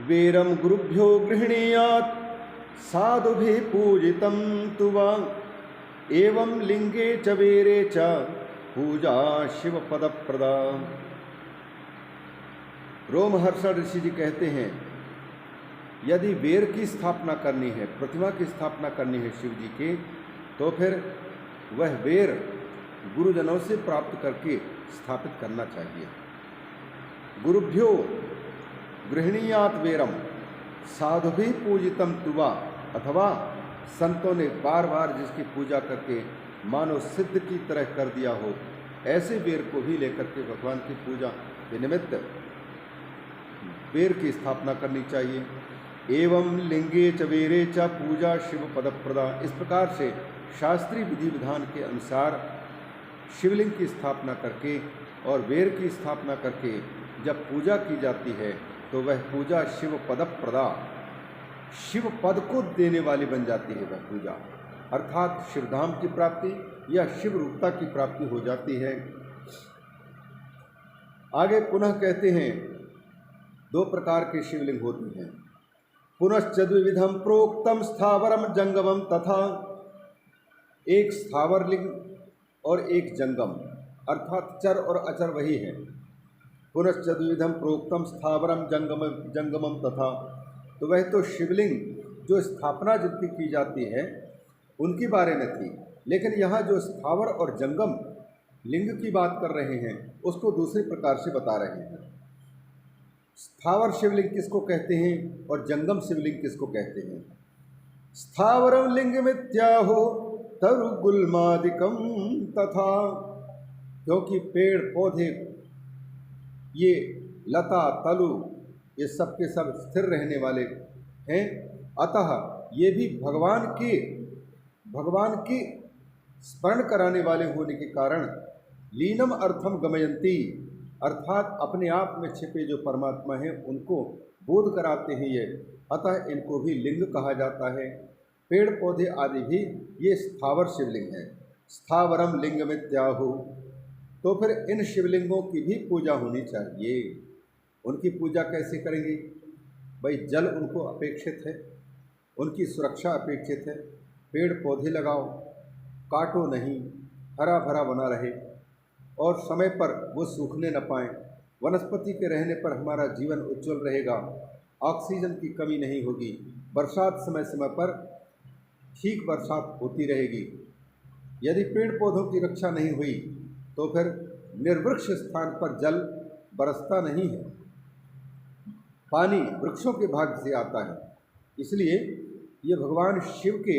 Verum गुरुभ्यो गृह्णीयात् साधुभिः पूजितं तु वा एवं लिंगे च वेरे च पूजा शिवपदप्रदा। रोमहर्षण ऋषि जी कहते हैं, यदि वेर की स्थापना करनी है, प्रतिमा की स्थापना करनी है शिव जी के, तो फिर वह वेर गुरुजनों से प्राप्त करके स्थापित करना चाहिए। गुरुभ्यो गृह्णीयात् वेरम साधुभिः पूजितम तुवा, अथवा संतों ने बार बार जिसकी पूजा करके मानो सिद्ध की तरह कर दिया हो, ऐसे वेर को भी लेकर के भगवान की पूजा के निमित्त वेर की स्थापना करनी चाहिए। एवं लिंगे च वेरे च पूजा शिव पदप्रदा। इस प्रकार से शास्त्रीय विधि विधान के अनुसार शिवलिंग की स्थापना करके और वेर की स्थापना करके जब पूजा की जाती है तो वह पूजा शिव पदप्रदा, शिव पद को देने वाली बन जाती है। वह पूजा अर्थात शिवधाम की प्राप्ति या शिव रूपता की प्राप्ति हो जाती है। आगे पुनः कहते हैं, दो प्रकार के शिवलिंग होते हैं। पुनश्च द्विविधम प्रोक्तम स्थावरम जंगमम तथा, एक स्थावर लिंग और एक जंगम, अर्थात चर और अचर वही है। पुनश्च द्विविधम प्रोक्तम स्थावरम जंगमम तथा, तो वह तो शिवलिंग जो स्थापना जिनकी की जाती है उनके बारे में थी, लेकिन यहाँ जो स्थावर और जंगम लिंग की बात कर रहे हैं उसको दूसरे प्रकार से बता रहे हैं। स्थावर शिवलिंग किसको कहते हैं और जंगम शिवलिंग किसको कहते हैं? स्थावरम लिंग मित्याहो तरुगुल्मादिकम तथा, क्योंकि पेड़ पौधे, ये लता तलु, ये सब के सब स्थिर रहने वाले हैं, अतः ये भी भगवान की स्मरण कराने वाले होने के कारण लीनम अर्थम गमयंती, अर्थात अपने आप में छिपे जो परमात्मा हैं उनको बोध कराते हैं ये, अतः इनको भी लिंग कहा जाता है। पेड़ पौधे आदि भी ये स्थावर शिवलिंग हैं। स्थावरम लिंग मित्याहु, तो फिर इन शिवलिंगों की भी पूजा होनी चाहिए। उनकी पूजा कैसे करेंगे भाई? जल उनको अपेक्षित है, उनकी सुरक्षा अपेक्षित है। पेड़ पौधे लगाओ, काटो नहीं, हरा भरा बना रहे और समय पर वो सूखने न पाएँ। वनस्पति के रहने पर हमारा जीवन उज्जवल रहेगा, ऑक्सीजन की कमी नहीं होगी, बरसात समय समय पर ठीक बरसात होती रहेगी। यदि पेड़ पौधों की रक्षा नहीं हुई तो फिर निर्वृक्ष स्थान पर जल बरसता नहीं है, पानी वृक्षों के भाग्य से आता है। इसलिए ये भगवान शिव के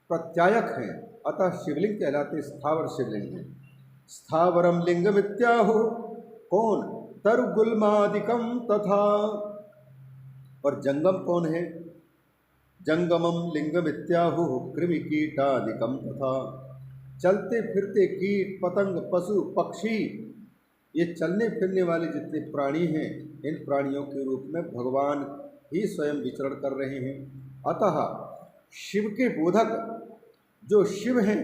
प्रत्यायक हैं, अतः शिवलिंग कहलाते स्थावर शिवलिंग हैं। स्थावरम लिंगमित्याहु, कौन? तरुगुल्मादिकम तथा, और जंगम कौन है? जंगमम लिंगमित्याहु कृमिकीटादिकम तथा, चलते फिरते कीट पतंग पशु पक्षी, ये चलने फिरने वाले जितने प्राणी हैं, इन प्राणियों के रूप में भगवान ही स्वयं विचरण कर रहे हैं। अतः शिव के बोधक जो शिव हैं,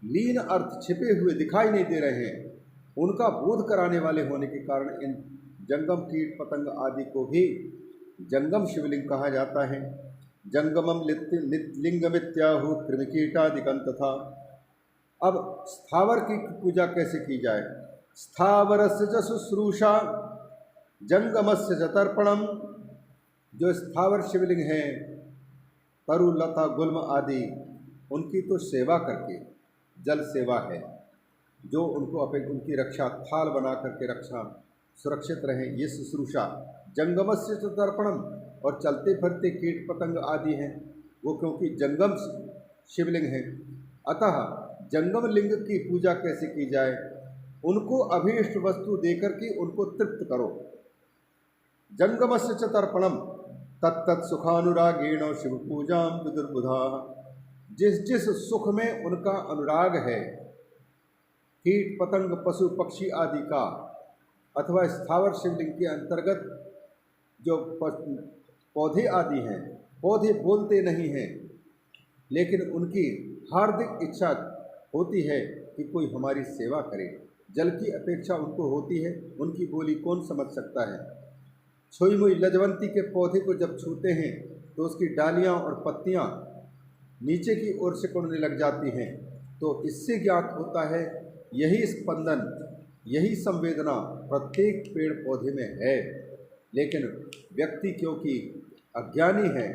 लीन अर्थ छिपे हुए दिखाई नहीं दे रहे हैं, उनका बोध कराने वाले होने के कारण इन जंगम कीट पतंग आदि को भी जंगम शिवलिंग कहा जाता है। जंगमम लिंगमित्याहु कृमिकीटादिकं तथा। अब स्थावर की पूजा कैसे की जाए? स्थावरस्य च शुश्रूषा जंगमस्य च तर्पणम, जो स्थावर शिवलिंग हैं तरु लता गुल्म आदि, उनकी तो सेवा करके, जल सेवा है जो उनको उनकी रक्षा, थाल बना करके रक्षा सुरक्षित रहें, ये शुश्रूषा। जंगमस्य च तर्पणम, और चलते फिरते कीट पतंग आदि हैं वो क्योंकि जंगम शिवलिंग हैं, अतः जंगम लिंग की पूजा कैसे की जाए? उनको अभीष्ट वस्तु देकर के उनको तृप्त करो। जंगमस्य च तर्पणम तत्तत् सुखानुरागेण शिव पूजा विदुर्बुधा, जिस जिस सुख में उनका अनुराग है, कीट पतंग पशु पक्षी आदि का, अथवा स्थावर शिवलिंग के अंतर्गत जो पौधे आदि हैं, पौधे बोलते नहीं हैं लेकिन उनकी हार्दिक इच्छा होती है कि कोई हमारी सेवा करे, जल की अपेक्षा उनको होती है, उनकी बोली कौन समझ सकता है। छुई मुई लजवंती के पौधे को जब छूते हैं तो उसकी डालियां और पत्तियां नीचे की ओर से कुड़ने लग जाती हैं, तो इससे ज्ञात होता है यही स्पंदन, यही संवेदना प्रत्येक पेड़ पौधे में है। लेकिन व्यक्ति क्योंकि अज्ञानी है,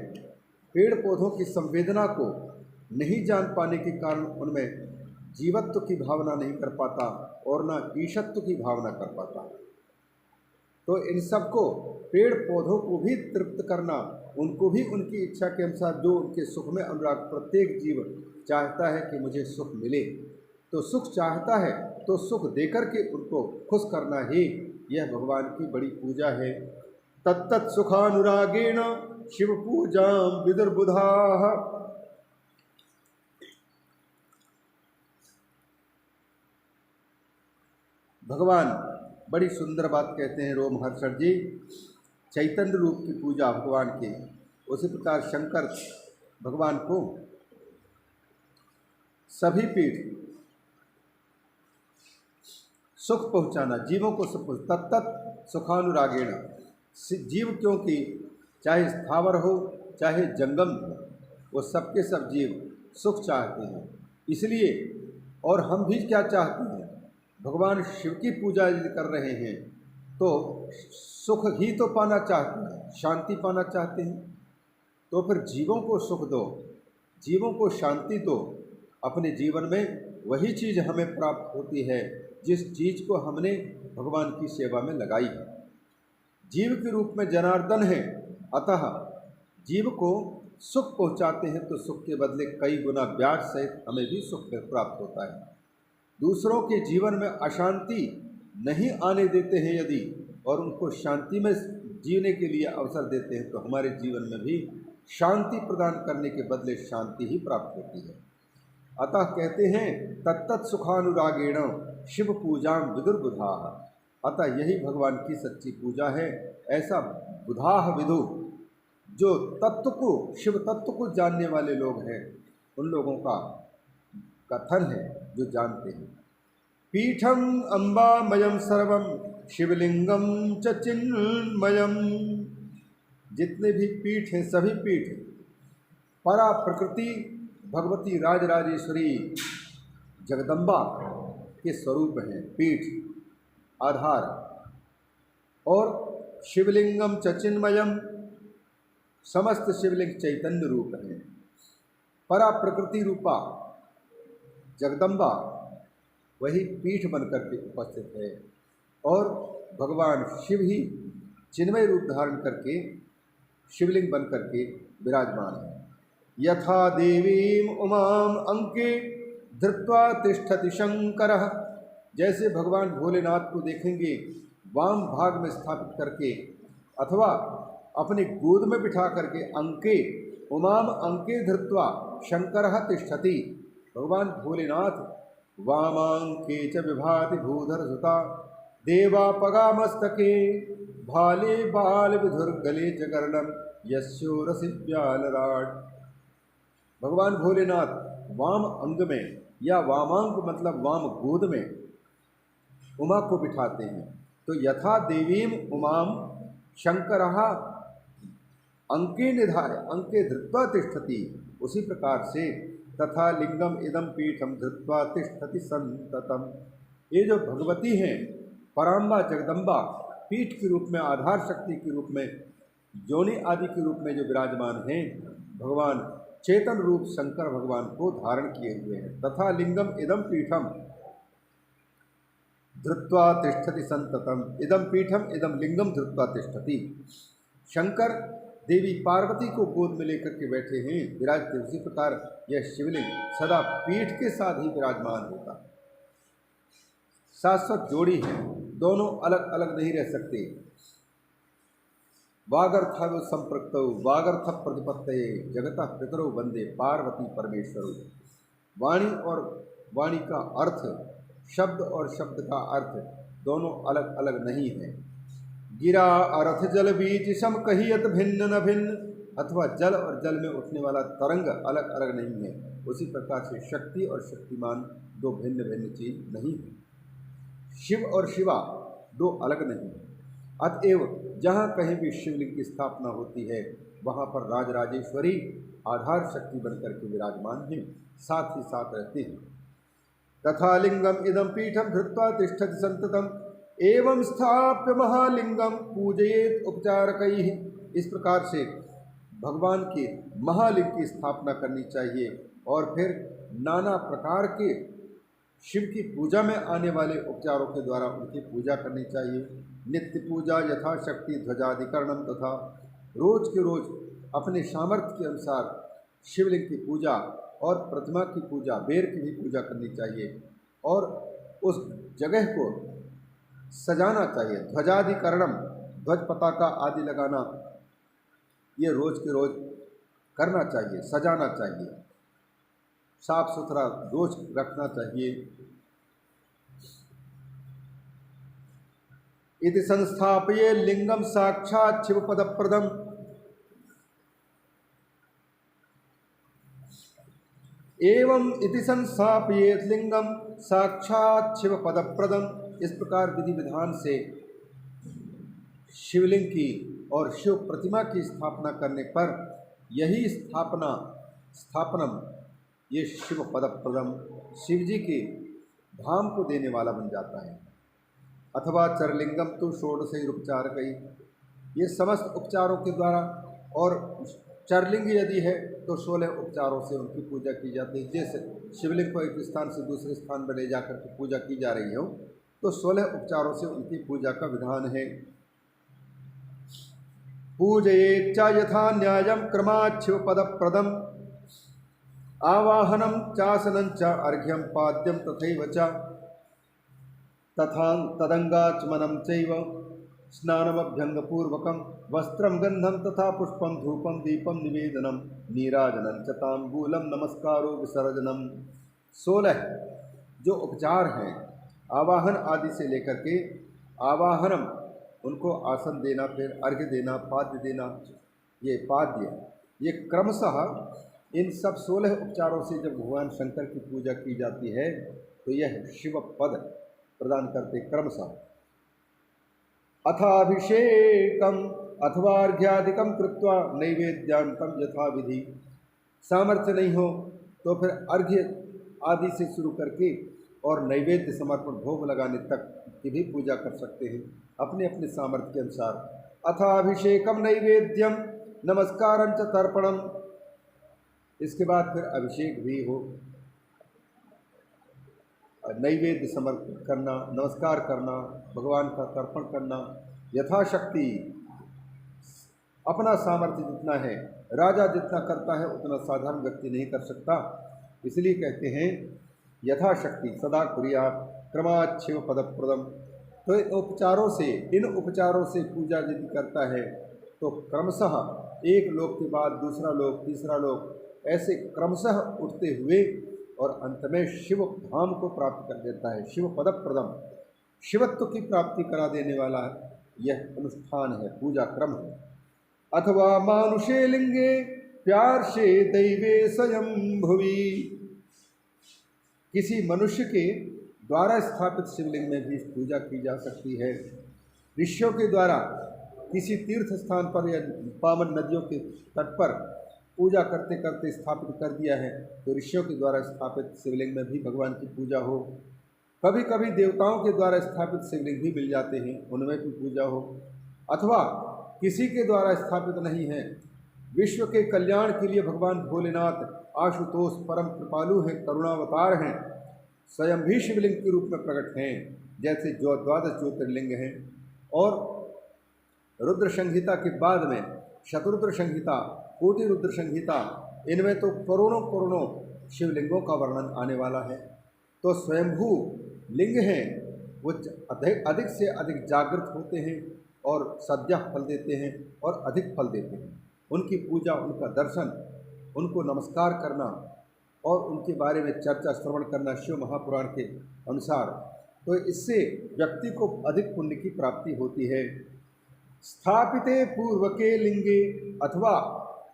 पेड़ पौधों की संवेदना को नहीं जान पाने के कारण उनमें जीवत्व की भावना नहीं कर पाता और न ईशत्व की भावना कर पाता। तो इन सबको, पेड़ पौधों को भी तृप्त करना, उनको भी उनकी इच्छा के अनुसार जो उनके सुख में अनुराग, प्रत्येक जीव चाहता है कि मुझे सुख मिले, तो सुख चाहता है तो सुख देकर के उनको खुश करना ही यह भगवान की बड़ी पूजा है। तत्तत् सुखानुरागेण शिव पूजा विदुर्बुधा। भगवान बड़ी सुंदर बात कहते हैं रोमहर्षण जी, चैतन्य रूप की पूजा भगवान की। उसी प्रकार शंकर भगवान को सभी पीठ सुख पहुँचाना, जीवों को सुख, तत्तत् सुखानुरागेण, जीव क्योंकि चाहे स्थावर हो चाहे जंगम हो, वो सबके सब जीव सुख चाहते हैं। इसलिए, और हम भी क्या चाहते हैं, भगवान शिव की पूजा यदि कर रहे हैं तो सुख ही तो पाना चाहते हैं, शांति पाना चाहते हैं। तो फिर जीवों को सुख दो, जीवों को शांति दो। अपने जीवन में वही चीज़ हमें प्राप्त होती है जिस चीज़ को हमने भगवान की सेवा में लगाई है। जीव के रूप में जनार्दन है, अतः जीव को सुख पहुँचाते हैं तो सुख के बदले कई गुना ब्याज सहित हमें भी सुख प्राप्त होता है। दूसरों के जीवन में अशांति नहीं आने देते हैं यदि, और उनको शांति में जीने के लिए अवसर देते हैं, तो हमारे जीवन में भी शांति प्रदान करने के बदले शांति ही प्राप्त होती है। अतः कहते हैं तत्तत् सुखानुरागेण शिव पूजा विदुर्बुधा। अतः यही भगवान की सच्ची पूजा है। ऐसा बुधाह विदु, जो तत्व को, शिव तत्व को जानने वाले लोग हैं, उन लोगों का कथन है जो जानते हैं। पीठम अम्बामयम सर्वम शिवलिंगम च चिन्मयम। जितने भी पीठ हैं सभी पीठ परा प्रकृति भगवती राजराजेश्वरी जगदम्बा के स्वरूप हैं। पीठ आधार, और शिवलिंगम च चिन्मयम, समस्त शिवलिंग चैतन्य रूप हैं। परा प्रकृति रूपा जगदम्बा वही पीठ बनकर के उपस्थित है, और भगवान शिव ही चिन्मय रूप धारण करके शिवलिंग बन करके विराजमान है। यथा देवीम उमाम अंके धृत्वा तिष्ठति शंकरः। जैसे भगवान भोलेनाथ को देखेंगे वाम भाग में स्थापित करके अथवा अपनी गोद में बिठा करके, अंके उमाम अंके धृत्वा शंकरः तिष्ठति। भगवान भोलेनाथ वामांके च विभाति भूधर सुता देवापगामस्तके भाले बाल विधुर्गले च कर्णम यस्योरसि व्यालराट। भगवान भोलेनाथ वाम अंग में, या वामांग मतलब वाम गोद में उमा को बिठाते हैं। तो यथा देवीम उमाम शंकरः अंके निधाय अंके धृत्वा तिष्ठति, उसी प्रकार से तथा लिंगम इदम पीठम धृत्वा तिष्ठति संततम। ये जो भगवती हैं पराम्बा जगदम्बा, पीठ के रूप में, आधार शक्ति के रूप में, योनि आदि के रूप में जो विराजमान हैं, भगवान चेतन रूप शंकर भगवान को धारण किए हुए हैं। तथा लिंगम इदम पीठम धृत्वा तिष्ठति संततम, इदम पीठम इदम लिंगम धृत्वा तिष्ठति। शंकर देवी पार्वती को गोद में लेकर के बैठे हैं, विराजते। उसी प्रकार यह शिवलिंग सदा पीठ के साथ ही विराजमान होता है। शाश्वत जोड़ी है, दोनों अलग अलग नहीं रह सकते। वागर्थ संप्रक्त वागर्थ प्रतिपत्तये जगतः पितरो वंदे पार्वती परमेश्वरो। वाणी और वाणी का अर्थ, शब्द और शब्द का अर्थ दोनों अलग अलग नहीं है। गिरा अर्थ जल बीज सम कहियत भिन्न न भिन्न, अथवा जल और जल में उठने वाला तरंग अलग अलग नहीं है। उसी प्रकार से शक्ति और शक्तिमान दो भिन्न भिन्न चीज नहीं है। शिव और शिवा दो अलग नहीं है। अतएव जहाँ कहीं भी शिवलिंग की स्थापना होती है वहाँ पर राजराजेश्वरी आधार शक्ति बनकर के विराजमान हैं, साथ ही साथ रहते हैं। तथा लिंगम इदम पीठम धृत्वा तिष्ठति संततम एवं स्थाप्य महालिंगम पूजयेत उपचारकैः। इस प्रकार से भगवान के महालिंग की स्थापना करनी चाहिए और फिर नाना प्रकार के शिव की पूजा में आने वाले उपचारों के द्वारा उनकी पूजा करनी चाहिए। नित्य पूजा यथाशक्ति ध्वजाधिकरणम तथा रोज के रोज अपने सामर्थ्य के अनुसार शिवलिंग की पूजा और प्रतिमा की पूजा, बेर की भी पूजा करनी चाहिए और उस जगह को सजाना चाहिए। ध्वजाधिकरणम, ध्वज पताका आदि लगाना, ये रोज के रोज करना चाहिए, सजाना चाहिए, साफ सुथरा रोज रखना चाहिए। इति संस्थापये लिंगम साक्षात् शिव पदप्रदम। एवं इति संस्थापयेत् लिंगम साक्षात् शिव पदप्रदम। इस प्रकार विधि विधान से शिवलिंग की और शिव प्रतिमा की स्थापना करने पर यही स्थापनम ये शिव पदप्रदम, शिव जी के धाम को देने वाला बन जाता है। अथवा चरलिंगम तो षोडशैरुपचार कई, ये समस्त उपचारों के द्वारा, और चरलिंग यदि है तो 16 उपचारों से उनकी पूजा की जाती है। जैसे शिवलिंग को एक स्थान से दूसरे स्थान पर ले जाकर के पूजा की जा रही हो तो 16 उपचारों से उनकी पूजा का विधान है। पूजयेच्च यथा न्यायम क्रमात् शिव पदप्रदम आवाहनम चासनं च अर्घ्यम पाद्यम तथैव च तथा तदंगाचमनं चैव स्नानमभ्यंगपूर्वकं वस्त्रं गंधम तथा पुष्पं धूपं दीपं निवेदनम नीराजनं च तांबूलम नमस्कारो विसर्जनम। 16 जो उपचार हैं आवाहन आदि से लेकर के आवाहनम, उनको आसन देना, फिर अर्घ्य देना, पाद्य देना, ये पाद्य, ये क्रमशः इन सब 16 उपचारों से जब भगवान शंकर की पूजा की जाती है तो यह शिव पद प्रदान करते क्रमशः। अथाभिषेकम अथवा अर्घ्यादिकम कृत्वा नैवेद्यांतम यथा विधि। सामर्थ्य नहीं हो तो फिर अर्घ्य आदि से शुरू करके और नैवेद्य समर्पण भोग लगाने तक की भी पूजा कर सकते हैं अपने अपने सामर्थ्य के अनुसार। अथाभिषेकम नैवेद्यम नमस्कारं च तर्पणम, इसके बाद फिर अभिषेक भी हो, नैवेद्य समर्पित करना, नमस्कार करना, भगवान का तर्पण करना, यथाशक्ति अपना सामर्थ्य जितना है, राजा जितना करता है उतना साधारण व्यक्ति नहीं कर सकता, इसलिए कहते हैं यथाशक्ति सदा कुर्यात् क्रमात् शिव पदप्रदम। तो इन उपचारों से पूजा यदि करता है तो क्रमशः एक लोक के बाद दूसरा लोक, तीसरा लोक, ऐसे क्रमशः उठते हुए और अंत में शिव धाम को प्राप्त कर देता है। शिव पदप्रदम, शिवत्व की प्राप्ति करा देने वाला यह अनुष्ठान है, पूजा क्रम है। अथवा मानुषे लिंगे प्यार्षे दैवे स्वयं भुवि, किसी मनुष्य के द्वारा स्थापित शिवलिंग में भी पूजा की जा सकती है। ऋषियों के द्वारा किसी तीर्थ स्थान पर या पावन नदियों के तट पर पूजा करते करते स्थापित कर दिया है तो ऋषियों के द्वारा स्थापित शिवलिंग में भी भगवान की पूजा हो। कभी कभी देवताओं के द्वारा स्थापित शिवलिंग भी मिल जाते हैं, उनमें भी पूजा हो। अथवा किसी के द्वारा स्थापित नहीं है, विश्व के कल्याण के लिए भगवान भोलेनाथ आशुतोष परम कृपालु हैं, करुणावतार हैं, स्वयं भी शिवलिंग के रूप में प्रकट हैं, जैसे जो 12 ज्योतिर्लिंग हैं। और रुद्र संहिता के बाद में शतरुद्र संहिता, कोटि रुद्र संहिता, इनमें तो करोड़ों करोड़ों शिवलिंगों का वर्णन आने वाला है। तो स्वयंभू लिंग हैं, वो अधिक से अधिक जागृत होते हैं और सद्या फल देते हैं और अधिक फल देते हैं। उनकी पूजा, उनका दर्शन, उनको नमस्कार करना और उनके बारे में चर्चा श्रवण करना शिव महापुराण के अनुसार, तो इससे व्यक्ति को अधिक पुण्य की प्राप्ति होती है। स्थापिते पूर्व के लिंगे अथवा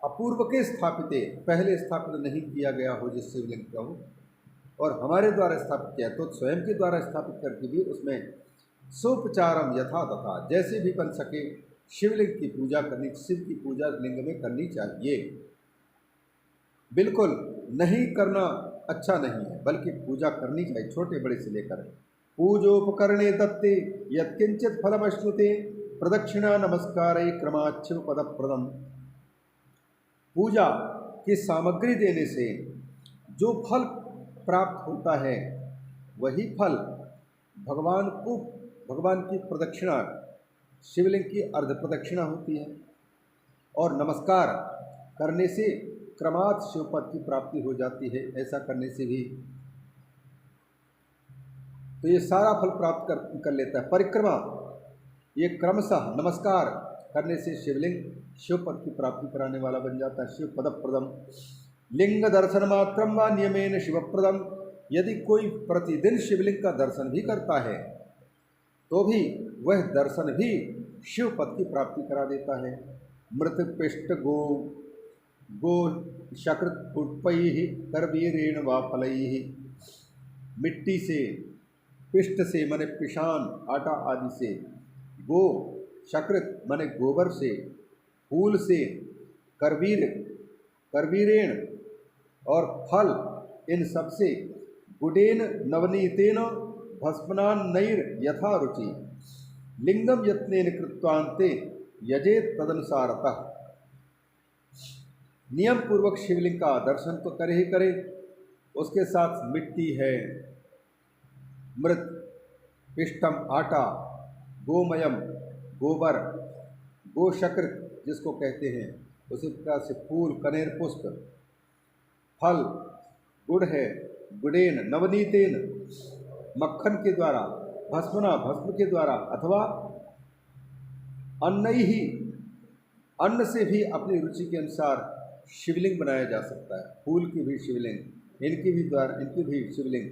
अपूर्व के स्थापिते, पहले स्थापित नहीं किया गया हो जिस शिवलिंग का हो और हमारे द्वारा स्थापित किया तो स्वयं के द्वारा स्थापित करके भी उसमें सोपचारम यथा तथा, जैसे भी बन सके शिवलिंग की पूजा करनी, शिव की पूजा लिंग में करनी चाहिए। बिल्कुल नहीं करना अच्छा नहीं है, बल्कि पूजा करनी चाहिए, छोटे बड़े से लेकर। पूजोपकरणे दत्ते यत्किंचित फलमश्नुते प्रदक्षिणा नमस्कार क्रमाच्छिव पदप्रदम। पूजा की सामग्री देने से जो फल प्राप्त होता है वही फल भगवान की प्रदक्षिणा, शिवलिंग की अर्ध प्रदक्षिणा होती है, और नमस्कार करने से क्रमात् शिवपद की प्राप्ति हो जाती है। ऐसा करने से भी तो ये सारा फल प्राप्त कर लेता है। परिक्रमा, ये क्रमशः नमस्कार करने से शिवलिंग शिवपद की प्राप्ति कराने वाला बन जाता है। शिव पदप्रदम लिंग दर्शन मात्रम व नियमेन शिवप्रदम। यदि कोई प्रतिदिन शिवलिंग का दर्शन भी करता है तो भी वह दर्शन भी शिवपद की प्राप्ति करा देता है। मृत पिष्ट गो शकृत पुष्पैः करवीरेण व फलैः। मिट्टी से, पिष्ट से माने पिशान, आटा आदि से, गो शकृत माने गोबर से, फूल से, करवीरेण और फल, इन सब से, गुडेन नवनीतेन भस्मनान्नैर यथा रुचि लिंगम यत्नेन कृत्वान्ते यजेत तदनुसारतः। नियम पूर्वक शिवलिंग का दर्शन तो करे ही करे, उसके साथ मिट्टी है, मृत, पिष्टम आटा, गोमयम गोबर, गोशकृत जिसको कहते हैं, उसी प्रकार से फूल, कनेर पुष्प, फल, गुड़ है, गुडेन नवनीतेन मक्खन के द्वारा, भस्म के द्वारा, अथवा अन्न ही, अन्न से भी अपनी रुचि के अनुसार शिवलिंग बनाया जा सकता है। फूल की भी शिवलिंग, इनकी भी शिवलिंग,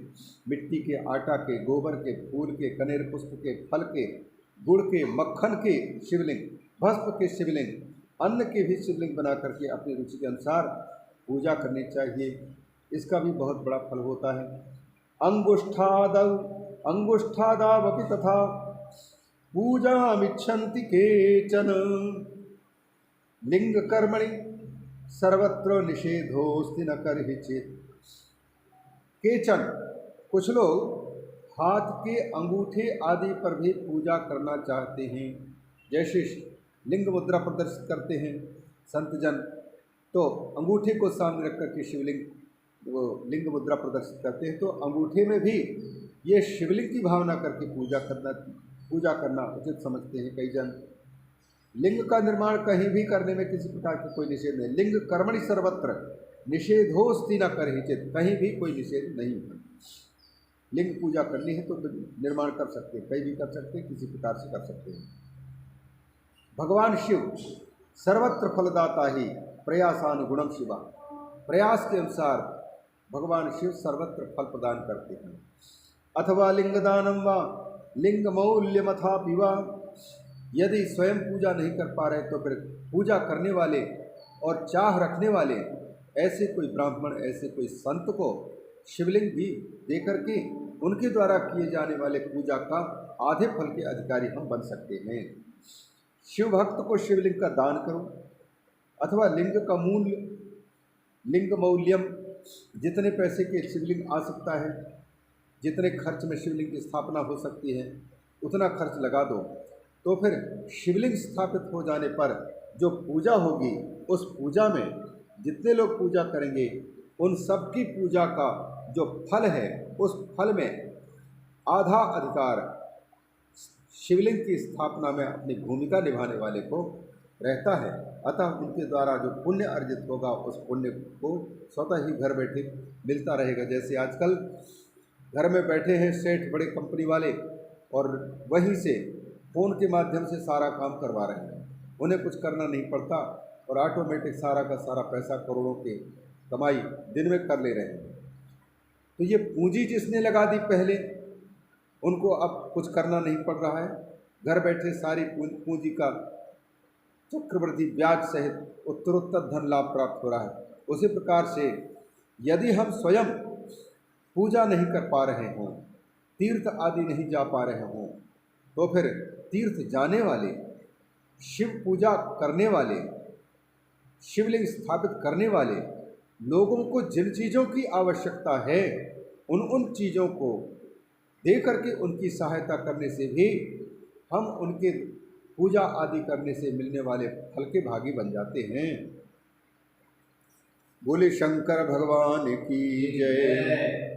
मिट्टी के, आटा के, गोबर के, फूल के, कनेर पुष्प के, फल के, गुड़ के, मक्खन के शिवलिंग, भस्म के शिवलिंग, अन्न के भी शिवलिंग बना करके अपनी रुचि के अनुसार पूजा करनी चाहिए। इसका भी बहुत बड़ा फल होता है। अंगुष्ठादावपि तथा पूजामिच्छन्ति केचन लिंग कर्मणि सर्वत्र निषेधोस्ति न करहिचित्। केचन, कुछ लोग हाथ के अंगूठे आदि पर भी पूजा करना चाहते हैं। जैसे लिंग मुद्रा प्रदर्शित करते हैं संतजन, तो अंगूठे को सामने रख करके शिवलिंग वो लिंग मुद्रा प्रदर्शित करते हैं, तो अंगूठे में भी ये शिवलिंग की भावना करके पूजा करना उचित समझते हैं कई जन। लिंग का निर्माण कहीं भी करने में किसी प्रकार का कोई निषेध नहीं। लिंग कर्मणि सर्वत्र निषेधोस्ति न करहिचित्, कहीं भी कोई निषेध नहीं है। लिंग पूजा करनी है तो निर्माण कर सकते हैं, कहीं भी कर सकते हैं, किसी प्रकार से कर सकते हैं। भगवान शिव सर्वत्र फलदाता ही प्रयासानुगुणम शिवा। प्रयास के अनुसार भगवान शिव सर्वत्र फल प्रदान करते हैं। अथवा लिंगदानम व लिंगमौल्यमथापि वा। यदि स्वयं पूजा नहीं कर पा रहे तो फिर पूजा करने वाले और चाह रखने वाले ऐसे कोई ब्राह्मण, ऐसे कोई संत को शिवलिंग भी दे करके उनके द्वारा किए जाने वाले पूजा का आधे फल के अधिकारी हम बन सकते हैं। शिव भक्त को शिवलिंग का दान करो, अथवा लिंग का मूल्य, लिंग मौल्यम, जितने पैसे के शिवलिंग आ सकता है, जितने खर्च में शिवलिंग की स्थापना हो सकती है उतना खर्च लगा दो। तो फिर शिवलिंग स्थापित हो जाने पर जो पूजा होगी उस पूजा में जितने लोग पूजा करेंगे उन सब की पूजा का जो फल है उस फल में आधा अधिकार शिवलिंग की स्थापना में अपनी भूमिका निभाने वाले को रहता है। अतः उनके द्वारा जो पुण्य अर्जित होगा उस पुण्य को स्वतः ही घर बैठे मिलता रहेगा। जैसे आजकल घर में बैठे हैं सेठ, बड़े कंपनी वाले, और वहीं से फ़ोन के माध्यम से सारा काम करवा रहे हैं, उन्हें कुछ करना नहीं पड़ता और ऑटोमेटिक सारा का सारा पैसा, करोड़ों की कमाई दिन में कर ले रहे हैं। तो ये पूंजी जिसने लगा दी पहले, उनको अब कुछ करना नहीं पड़ रहा है, घर बैठे सारी पूंजी का चक्रवृद्धि ब्याज सहित उत्तरोत्तर धन लाभ प्राप्त हो रहा है। उसी प्रकार से यदि हम स्वयं पूजा नहीं कर पा रहे हों, तीर्थ आदि नहीं जा पा रहे हों, तो फिर तीर्थ जाने वाले, शिव पूजा करने वाले, शिवलिंग स्थापित करने वाले लोगों को जिन चीज़ों की आवश्यकता है उन चीज़ों को दे करके उनकी सहायता करने से भी हम उनके पूजा आदि करने से मिलने वाले फल के भागी बन जाते हैं। बोले शंकर भगवान की जय।